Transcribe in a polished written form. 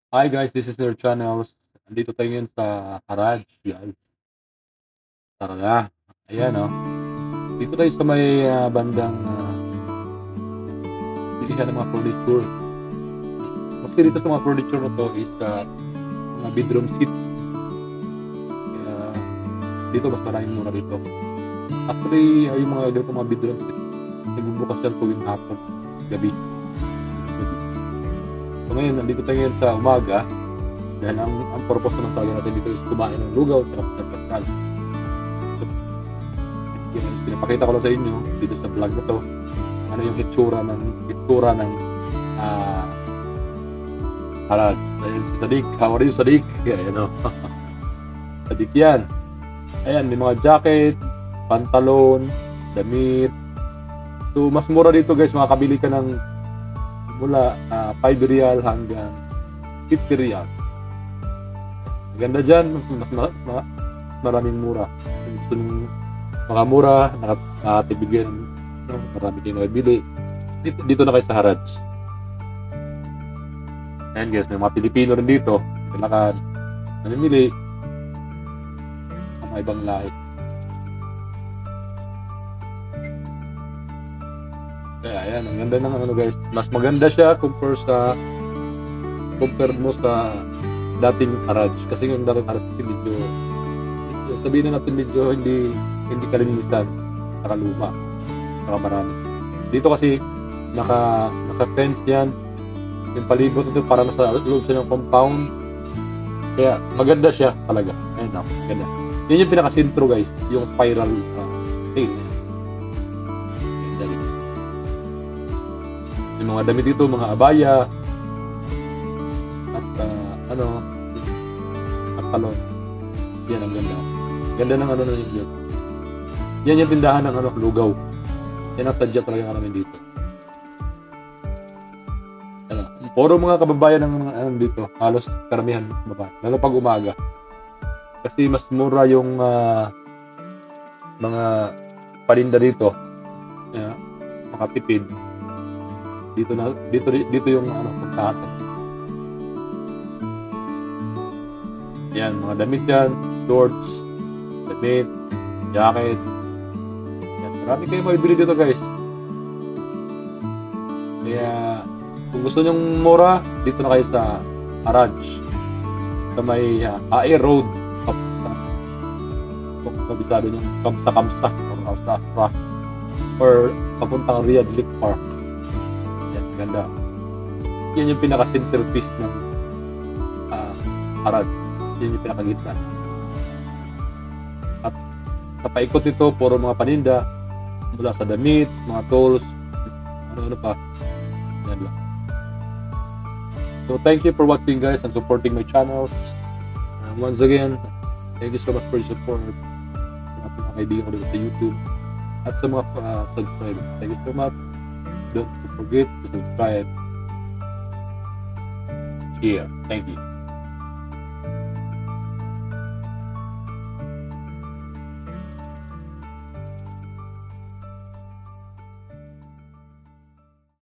Hi guys, this is their channels. Andito tayo ngayon sa garage, guys. Tara na. Ayan oh. Dito tayo sa may bandang bilihan ng mga furniture. Maski dito sa mga furniture na to is mga bedroom seat. Kaya dito mas maraming mura dito. Actually, ay yung mga ganito mga bedroom seat. Nagbubukas yan tuwing hapon, gabi. So ngayon, nandito tayo ngayon sa umaga. Dahil ang purpose naman talaga natin dito is kumain ng lugaw at pagkakal. So, pinapakita ko lang sa inyo dito sa vlog na to ano yung itsura ng harag. Dahil si Sadik, how are you Sadik? Ayan o. Sadik yan. Ayan, may mga jacket, pantalon, damit. So mas mura dito guys, makakabili ka ng mula 5 real hanggang 50 real. Ganda dyan, mas maraming mura. Kung gusto nyo mga mura, nakatibigyan, marami kayo nakabili. Dito na kayo sa Harads. Ayan guys, may mga Pilipino rin dito. Kailangan namimili ng mga ibang lahi. Kaya ayan, ang ganda ng ano guys. Mas maganda siya compare mo sa dating Harads. Kasi yung dating Harads medyo sabihin na natin medyo hindi kalinisan, nakaluma, nakamarami. Dito kasi naka-fence yan. Yung palibot nito para nasa loob siya ng compound. Kaya maganda siya talaga. Ayun na, maganda. Yun yung pinaka-sintro guys, yung spiral tail. Yung mga damit dito, mga abaya at pantalon. Yan ang ganda. Ganda ng ano na yun. Yan yung tindahan ng lugaw. Yan ang sadya talaga namin dito. Puro mga kababayan ng mga dito. Halos karamihan babae. Lalo pag umaga. Kasi mas mura yung mga paninda dito. Makatipid. Dito yung pagkahat. Yan, mga damit yan. Shorts, damit, jacket. Yan, marami kayong mabibili dito guys. Kaya kung gusto nyong mura, dito na kayo sa Haraj. Sa may AE Road. Kung kabisado nyo, Kamsa or Ausafra or papuntang Riyadh Lake Park. Yan, ganda. Yan yung pinaka-centerpiece ng Haraj. Yan yung pinakagitna. At sa paikot ito, puro mga paninda mula sa damit, mga tools, ano pa. Yan lang. So thank you for watching guys and supporting my channels. Once again, thank you so much for your support. Sa mga kaibigan ko dito sa YouTube at sa mga subscribe. Thank you so much. Don't forget to subscribe. Share. Thank you.